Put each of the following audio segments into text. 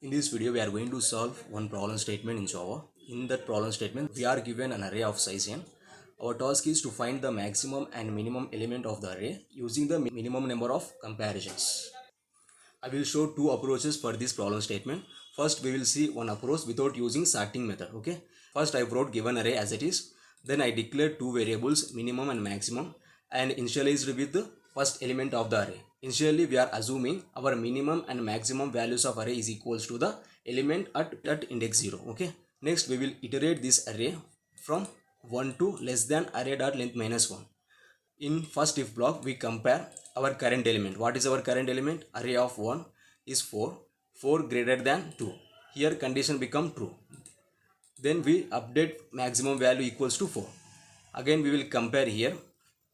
In this video, we are going to solve one problem statement in Java. In that problem statement, we are given an array of size n. Our task is to find the maximum and minimum element of the array using the minimum number of comparisons. I will show two approaches for this problem statement. First, we will see one approach without using sorting method. Okay. First, I wrote given array as it is. Then I declared two variables, minimum and maximum, and initialized with the first element of the array. Initially, we are assuming our minimum and maximum values of array is equals to the element at index 0. Okay. Next, we will iterate this array from 1 to less than array dot length minus 1. In first if block, we compare our current element. What is our current element? Array of 1 is 4. 4 greater than 2. Here condition become true. Then we update maximum value equals to 4. Again we will compare here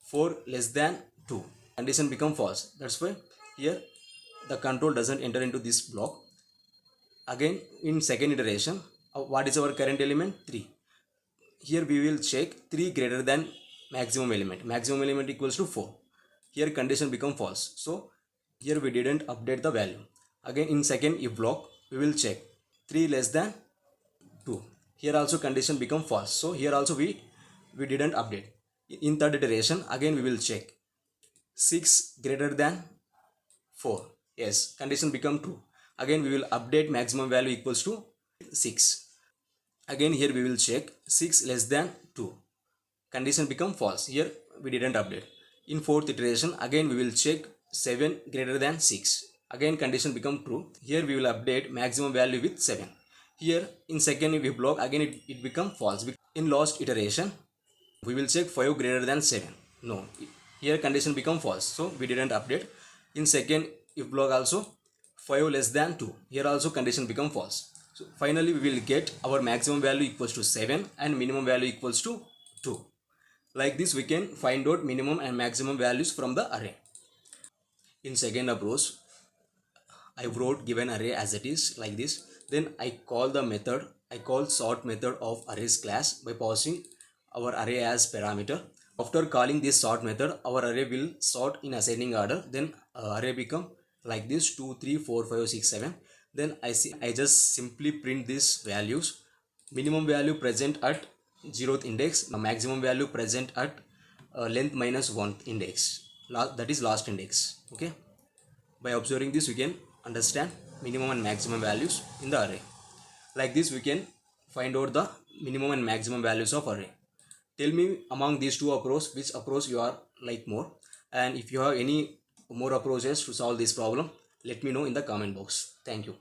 4 less than 2. Condition become false. That's why here the control doesn't enter into this block. Again in second iteration, what is our current element? 3. Here we will check 3 greater than maximum element. Maximum element equals to 4. Here condition become false. So here we didn't update the value. Again in second if block, we will check 3 less than 2. Here also condition become false. So here also we didn't update. In third iteration, again we will check 6 greater than 4. Yes, condition become true. Again we will update maximum value equals to 6. Again here we will check 6 less than 2. Condition become false. Here we didn't update. In fourth iteration, again we will check 7 greater than 6. Again condition become true. Here we will update maximum value with 7. Here in second if block, again it become false. In last iteration, we will check 5 greater than 7. No, here condition become false. So we didn't update. In second if block also 5 less than 2. Here also condition become false. So finally we will get our maximum value equals to 7 and minimum value equals to 2. Like this we can find out minimum and maximum values from the array. In second approach, I wrote given array as it is like this. Then I call sort method of arrays class by passing our array as parameter. After calling this sort method, our array will sort in ascending order. Then array become like this 2, 3, 4, 5, 6, 7. Then I just simply print these values. Minimum value present at 0th index, maximum value present at length minus 1th index, that is last index. Okay, by observing this we can understand minimum and maximum values in the array. Like this we can find out the minimum and maximum values of array. Tell me among these two approaches which approach you are like more, and if you have any more approaches to solve this problem, let me know in the comment box. Thank you.